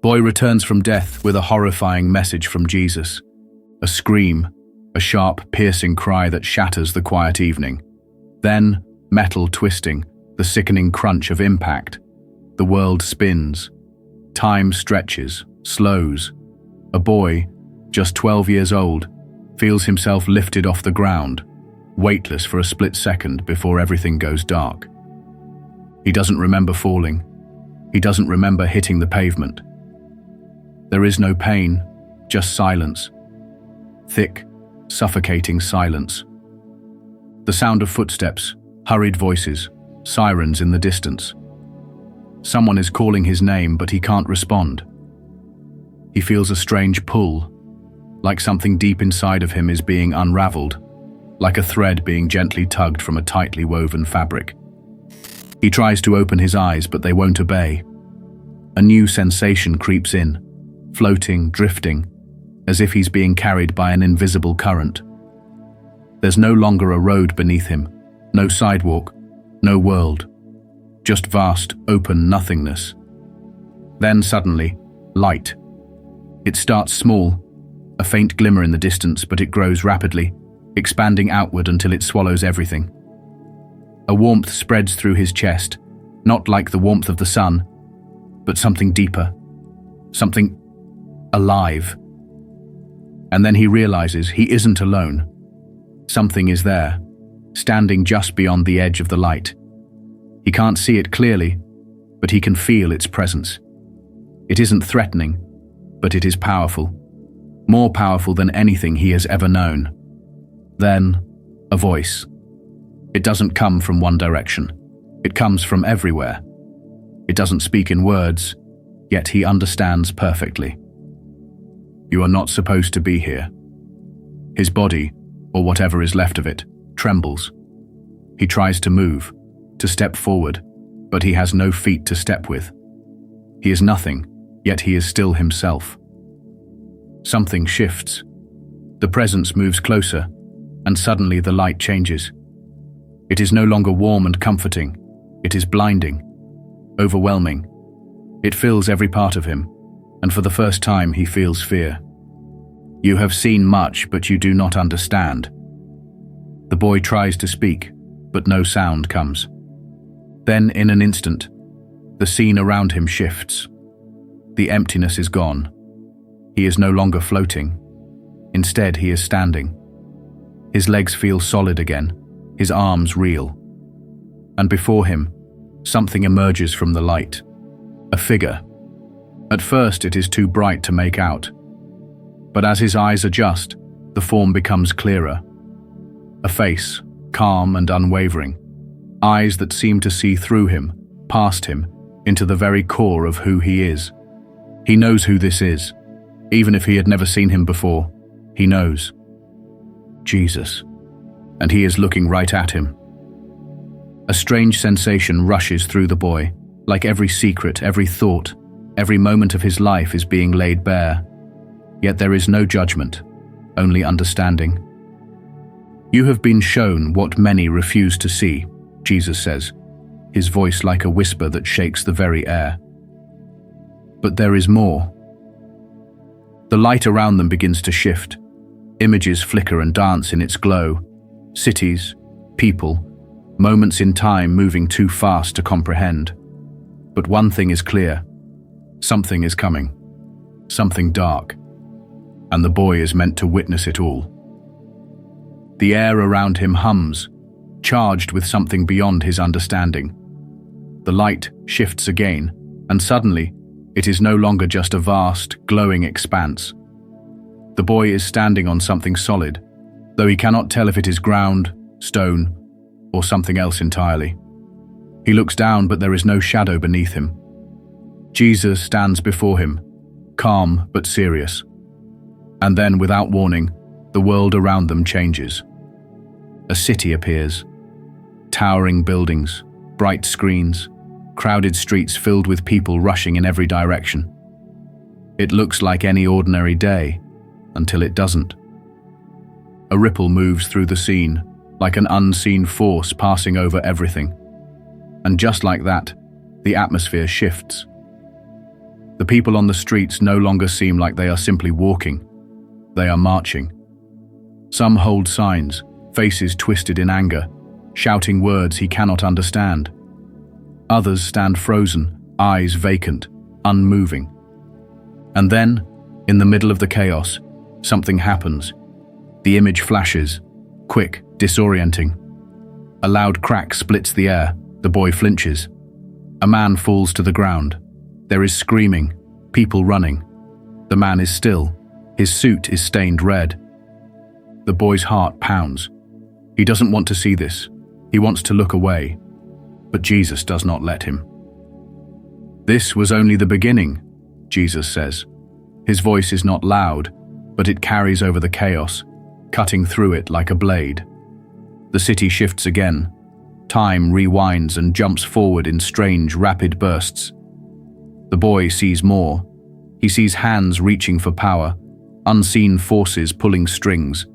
Boy returns from death with a horrifying message from Jesus. A scream, a sharp, piercing cry that shatters the quiet evening. Then, metal twisting, the sickening crunch of impact. The world spins. Time stretches, slows. A boy, just 12 years old, feels himself lifted off the ground, weightless for a split second before everything goes dark. He doesn't remember falling. He doesn't remember hitting the pavement. There is no pain, just silence. Thick, suffocating silence. The sound of footsteps, hurried voices, sirens in the distance. Someone is calling his name, but he can't respond. He feels a strange pull, like something deep inside of him is being unraveled, like a thread being gently tugged from a tightly woven fabric. He tries to open his eyes, but they won't obey. A new sensation creeps in, floating, drifting, as if he's being carried by an invisible current. There's no longer a road beneath him, no sidewalk, no world, just vast, open nothingness. Then suddenly, light. It starts small, a faint glimmer in the distance, but it grows rapidly, expanding outward until it swallows everything. A warmth spreads through his chest, not like the warmth of the sun, but something deeper, something alive. And then he realizes he isn't alone. Something is there, standing just beyond the edge of the light. He can't see it clearly, but he can feel its presence. It isn't threatening, but it is powerful, more powerful than anything he has ever known. Then, a voice. It doesn't come from one direction. It comes from everywhere. It doesn't speak in words, yet he understands perfectly. You are not supposed to be here. His body, or whatever is left of it, trembles. He tries to move, to step forward, but he has no feet to step with. He is nothing, yet he is still himself. Something shifts. The presence moves closer, and suddenly the light changes. It is no longer warm and comforting. It is blinding, overwhelming. It fills every part of him, and for the first time he feels fear. You have seen much, but you do not understand. The boy tries to speak, but no sound comes. Then, in an instant, the scene around him shifts. The emptiness is gone. He is no longer floating. Instead, he is standing. His legs feel solid again, his arms real. And before him, something emerges from the light. A figure. At first, it is too bright to make out. But as his eyes adjust, the form becomes clearer. A face, calm and unwavering. Eyes that seem to see through him, past him, into the very core of who he is. He knows who this is. Even if he had never seen him before, he knows. Jesus. And he is looking right at him. A strange sensation rushes through the boy, like every secret, every thought, every moment of his life is being laid bare. Yet there is no judgment, only understanding. You have been shown what many refuse to see, Jesus says, his voice like a whisper that shakes the very air. But there is more. The light around them begins to shift. Images flicker and dance in its glow. Cities, people, moments in time moving too fast to comprehend. But one thing is clear. Something is coming. Something dark. And the boy is meant to witness it all. The air around him hums, charged with something beyond his understanding. The light shifts again, and suddenly, it is no longer just a vast, glowing expanse. The boy is standing on something solid, though he cannot tell if it is ground, stone, or something else entirely. He looks down, but there is no shadow beneath him. Jesus stands before him, calm but serious. And then, without warning, the world around them changes. A city appears. Towering buildings, bright screens, crowded streets filled with people rushing in every direction. It looks like any ordinary day, until it doesn't. A ripple moves through the scene, like an unseen force passing over everything. And just like that, the atmosphere shifts. The people on the streets no longer seem like they are simply walking. They are marching. Some hold signs, faces twisted in anger, shouting words he cannot understand. Others stand frozen, eyes vacant, unmoving. And then, in the middle of the chaos, something happens. The image flashes, quick, disorienting. A loud crack splits the air. The boy flinches. A man falls to the ground. There is screaming, people running. The man is still. His suit is stained red. The boy's heart pounds. He doesn't want to see this. He wants to look away. But Jesus does not let him. "This was only the beginning," Jesus says. His voice is not loud, but it carries over the chaos, cutting through it like a blade. The city shifts again. Time rewinds and jumps forward in strange, rapid bursts. The boy sees more. He sees hands reaching for power, unseen forces pulling strings,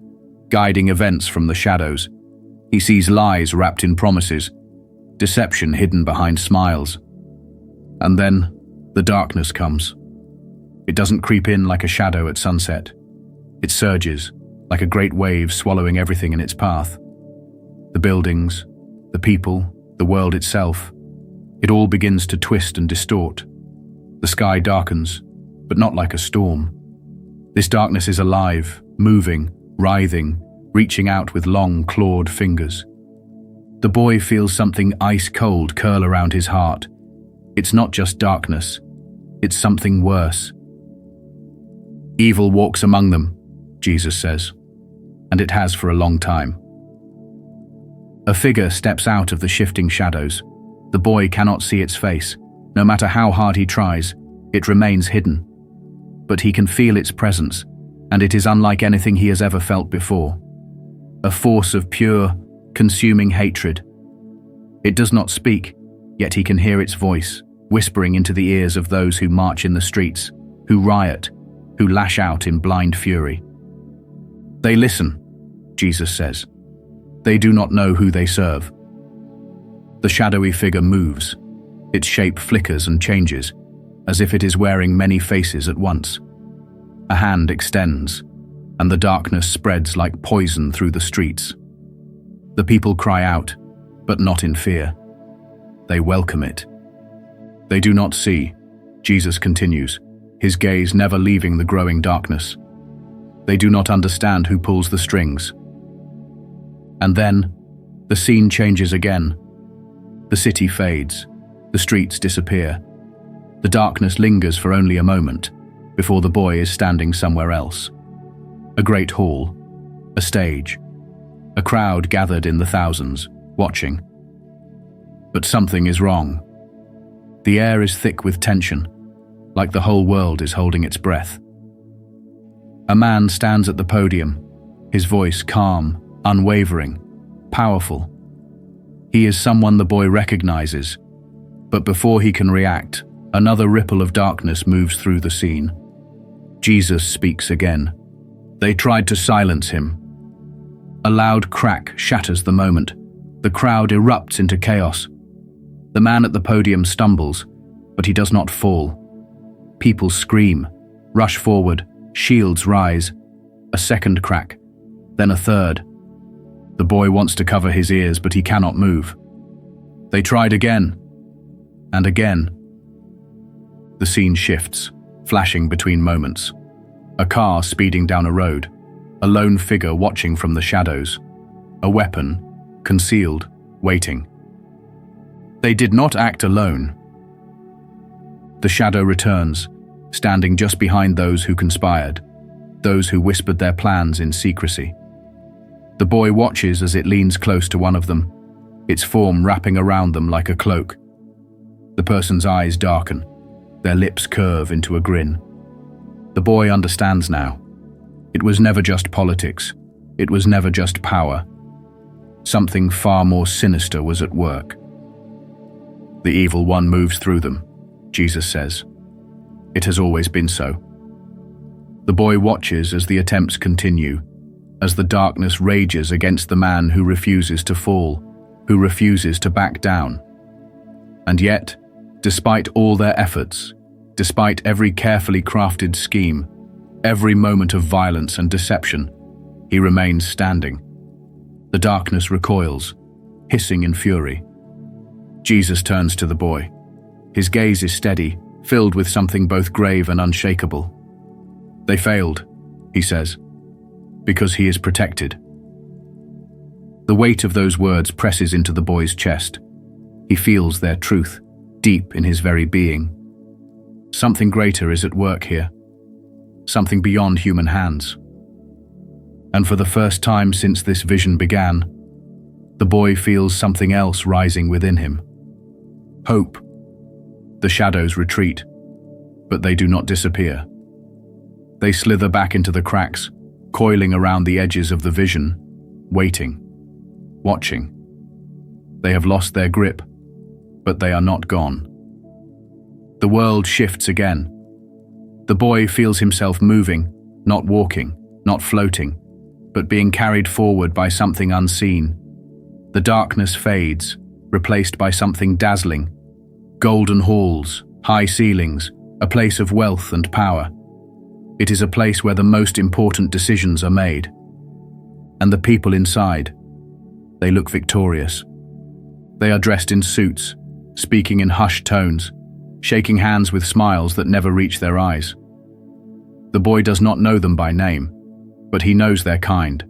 guiding events from the shadows. He sees lies wrapped in promises, deception hidden behind smiles. And then, the darkness comes. It doesn't creep in like a shadow at sunset. It surges, like a great wave swallowing everything in its path. The buildings, the people, the world itself. It all begins to twist and distort. The sky darkens, but not like a storm. This darkness is alive, moving, writhing, reaching out with long, clawed fingers. The boy feels something ice-cold curl around his heart. It's not just darkness, it's something worse. "Evil walks among them," Jesus says, and it has for a long time. A figure steps out of the shifting shadows. The boy cannot see its face. No matter how hard he tries, it remains hidden. But he can feel its presence, and it is unlike anything he has ever felt before. A force of pure, consuming hatred. It does not speak, yet he can hear its voice, whispering into the ears of those who march in the streets, who riot, who lash out in blind fury. "They listen," Jesus says. "They do not know who they serve." The shadowy figure moves. Its shape flickers and changes, as if it is wearing many faces at once. A hand extends, and the darkness spreads like poison through the streets. The people cry out, but not in fear. They welcome it. They do not see, Jesus continues, his gaze never leaving the growing darkness. They do not understand who pulls the strings. And then, the scene changes again. The city fades. The streets disappear. The darkness lingers for only a moment, before the boy is standing somewhere else. A great hall, a stage, a crowd gathered in the thousands, watching. But something is wrong. The air is thick with tension, like the whole world is holding its breath. A man stands at the podium, his voice calm, unwavering, powerful. He is someone the boy recognizes, but before he can react, another ripple of darkness moves through the scene. Jesus speaks again. They tried to silence him. A loud crack shatters the moment. The crowd erupts into chaos. The man at the podium stumbles, but he does not fall. People scream, rush forward, shields rise. A second crack, then a third. The boy wants to cover his ears, but he cannot move. They tried again, and again. The scene shifts, flashing between moments. A car speeding down a road, a lone figure watching from the shadows, a weapon, concealed, waiting. They did not act alone. The shadow returns, standing just behind those who conspired, those who whispered their plans in secrecy. The boy watches as it leans close to one of them, its form wrapping around them like a cloak. The person's eyes darken, their lips curve into a grin. The boy understands now. It was never just politics. It was never just power. Something far more sinister was at work. The evil one moves through them, Jesus says. It has always been so. The boy watches as the attempts continue, as the darkness rages against the man who refuses to fall, who refuses to back down. And yet, despite all their efforts, Despite every carefully crafted scheme, every moment of violence and deception, he remains standing. The darkness recoils, hissing in fury. Jesus turns to the boy. His gaze is steady, filled with something both grave and unshakable. "They failed," he says, "because he is protected." The weight of those words presses into the boy's chest. He feels their truth, deep in his very being. Something greater is at work here, something beyond human hands. And for the first time since this vision began, the boy feels something else rising within him. Hope. The shadows retreat, but they do not disappear. They slither back into the cracks, coiling around the edges of the vision, waiting, watching. They have lost their grip, but they are not gone. The world shifts again. The boy feels himself moving, not walking, not floating, but being carried forward by something unseen. The darkness fades, replaced by something dazzling. Golden halls, high ceilings, a place of wealth and power. It is a place where the most important decisions are made. And the people inside, they look victorious. They are dressed in suits, speaking in hushed tones, shaking hands with smiles that never reach their eyes. The boy does not know them by name, but he knows their kind.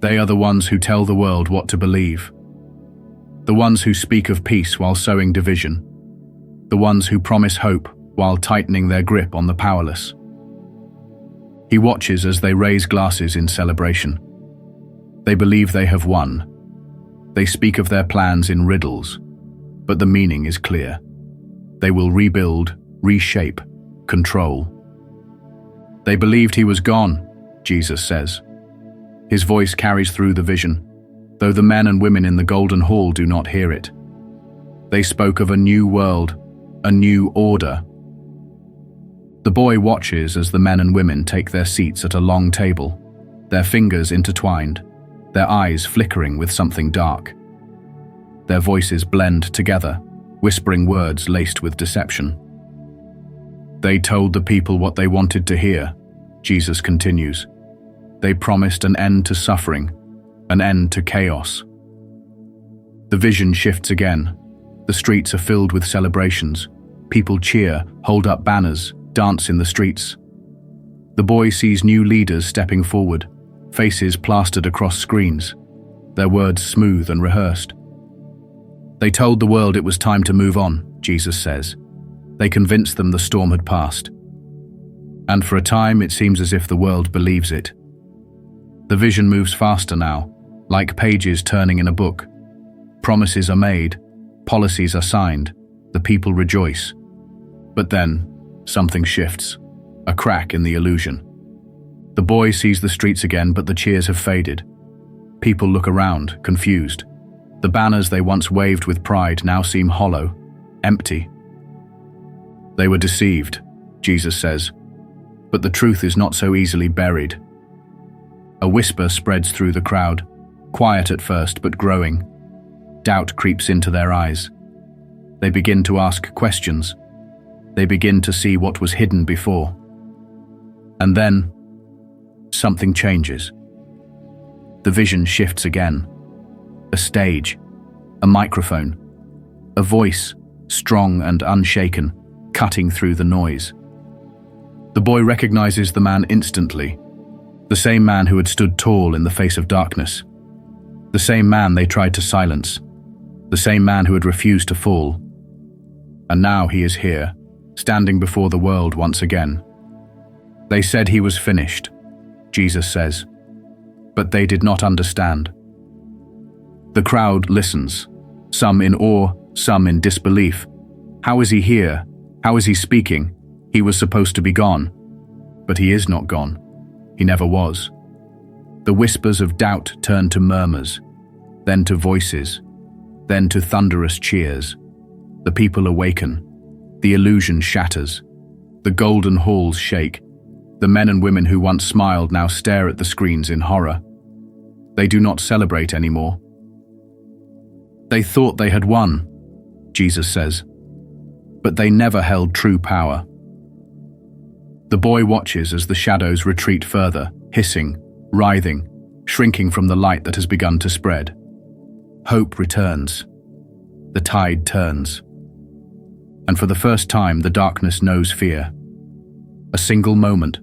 They are the ones who tell the world what to believe. The ones who speak of peace while sowing division. The ones who promise hope while tightening their grip on the powerless. He watches as they raise glasses in celebration. They believe they have won. They speak of their plans in riddles, but the meaning is clear. They will rebuild, reshape, control. They believed he was gone, Jesus says. His voice carries through the vision, though the men and women in the Golden Hall do not hear it. They spoke of a new world, a new order. The boy watches as the men and women take their seats at a long table, their fingers intertwined, their eyes flickering with something dark. Their voices blend together, whispering words laced with deception. They told the people what they wanted to hear, Jesus continues. They promised an end to suffering, an end to chaos. The vision shifts again. The streets are filled with celebrations. People cheer, hold up banners, dance in the streets. The boy sees new leaders stepping forward, faces plastered across screens, their words smooth and rehearsed. They told the world it was time to move on, Jesus says. They convinced them the storm had passed. And for a time, it seems as if the world believes it. The vision moves faster now, like pages turning in a book. Promises are made, policies are signed, the people rejoice. But then, something shifts, a crack in the illusion. The boy sees the streets again, but the cheers have faded. People look around, confused. The banners they once waved with pride now seem hollow, empty. They were deceived, Jesus says, but the truth is not so easily buried. A whisper spreads through the crowd, quiet at first but growing. Doubt creeps into their eyes. They begin to ask questions. They begin to see what was hidden before. And then, something changes. The vision shifts again. A stage, a microphone, a voice, strong and unshaken, cutting through the noise. The boy recognizes the man instantly, the same man who had stood tall in the face of darkness, the same man they tried to silence, the same man who had refused to fall. And now he is here, standing before the world once again. They said he was finished, Jesus says, but they did not understand. The crowd listens, some in awe, some in disbelief. How is he here? How is he speaking? He was supposed to be gone. But he is not gone. He never was. The whispers of doubt turn to murmurs, then to voices, then to thunderous cheers. The people awaken. The illusion shatters. The golden halls shake. The men and women who once smiled now stare at the screens in horror. They do not celebrate anymore. They thought they had won, Jesus says, but they never held true power. The boy watches as the shadows retreat further, hissing, writhing, shrinking from the light that has begun to spread. Hope returns. The tide turns. And for the first time, the darkness knows fear. A single moment,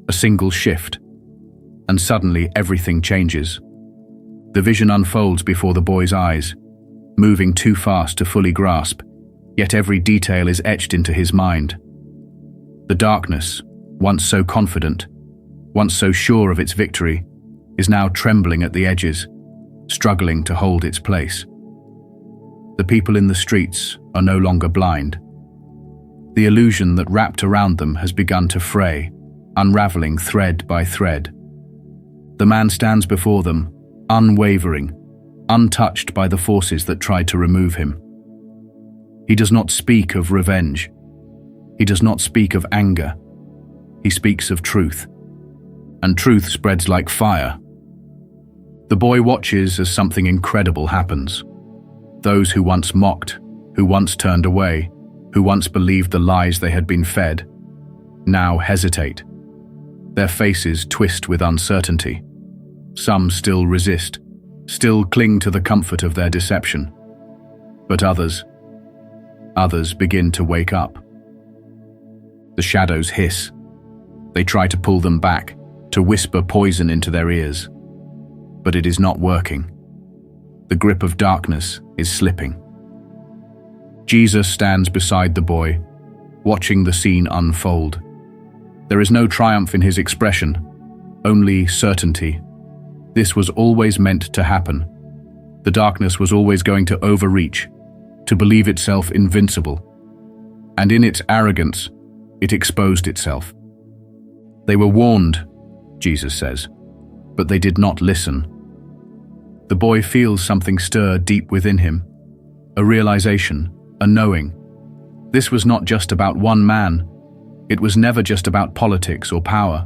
a single shift, and suddenly everything changes. The vision unfolds before the boy's eyes, moving too fast to fully grasp, yet every detail is etched into his mind. The darkness, once so confident, once so sure of its victory, is now trembling at the edges, struggling to hold its place. The people in the streets are no longer blind. The illusion that wrapped around them has begun to fray, unraveling thread by thread. The man stands before them, unwavering, untouched by the forces that tried to remove him. He does not speak of revenge. He does not speak of anger. He speaks of truth. And truth spreads like fire. The boy watches as something incredible happens. Those who once mocked, who once turned away, who once believed the lies they had been fed, now hesitate. Their faces twist with uncertainty. Some still resist, still cling to the comfort of their deception. But others begin to wake up. The shadows hiss. They try to pull them back, to whisper poison into their ears. But it is not working. The grip of darkness is slipping. Jesus stands beside the boy, watching the scene unfold. There is no triumph in his expression, only certainty. This was always meant to happen. The darkness was always going to overreach, to believe itself invincible. And in its arrogance, it exposed itself. They were warned, Jesus says, but they did not listen. The boy feels something stir deep within him, a realization, a knowing. This was not just about one man. It was never just about politics or power.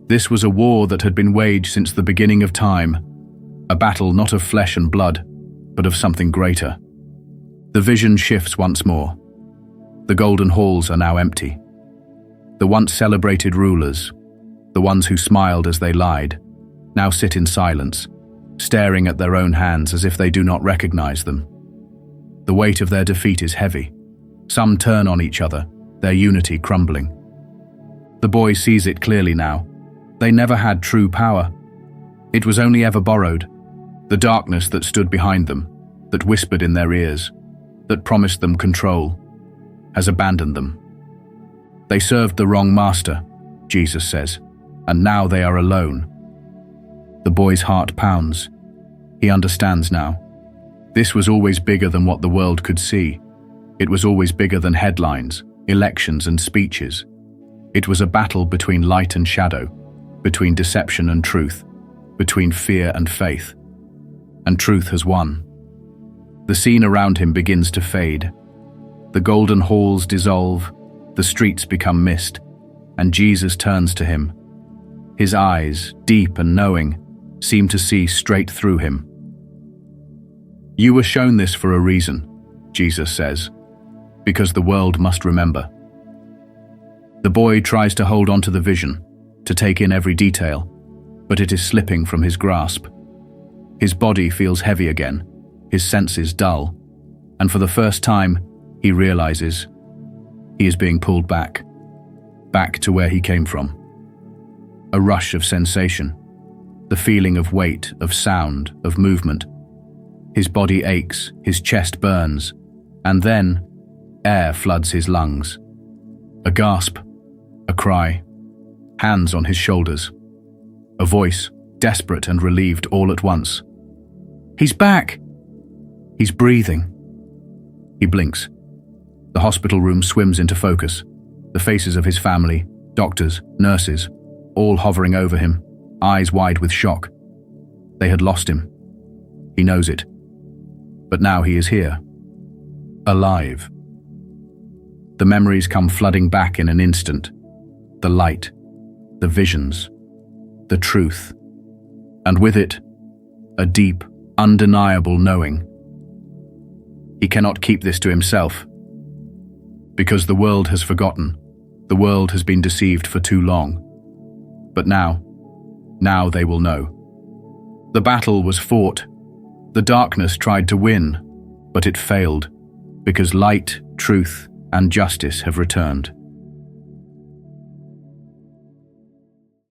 This was a war that had been waged since the beginning of time, a battle not of flesh and blood, but of something greater. The vision shifts once more. The golden halls are now empty. The once celebrated rulers, the ones who smiled as they lied, now sit in silence, staring at their own hands as if they do not recognize them. The weight of their defeat is heavy. Some turn on each other, their unity crumbling. The boy sees it clearly now. They never had true power. It was only ever borrowed. The darkness that stood behind them, that whispered in their ears, that promised them control, has abandoned them. They served the wrong master, Jesus says, and now they are alone. The boy's heart pounds. He understands now. This was always bigger than what the world could see. It was always bigger than headlines, elections and speeches. It was a battle between light and shadow, between deception and truth, between fear and faith. And truth has won. The scene around him begins to fade. The golden halls dissolve, the streets become mist, and Jesus turns to him. His eyes, deep and knowing, seem to see straight through him. "You were shown this for a reason," Jesus says, "because the world must remember." The boy tries to hold on to the vision, to take in every detail, but it is slipping from his grasp. His body feels heavy again, his senses dull, and for the first time, he realizes he is being pulled back to where he came from. A rush of sensation, the feeling of weight, of sound, of movement. His body aches, his chest burns, and then air floods his lungs. A gasp, a cry, hands on his shoulders. A voice, desperate and relieved all at once. "He's back!" He's breathing. He blinks. The hospital room swims into focus. The faces of his family, doctors, nurses, all hovering over him, eyes wide with shock. They had lost him. He knows it. But now he is here. Alive. The memories come flooding back in an instant. The light, the visions, the truth. And with it, a deep, undeniable knowing. He cannot keep this to himself. Because the world has forgotten. The world has been deceived for too long. But now they will know. The battle was fought. The darkness tried to win, but it failed, because light, truth, and justice have returned.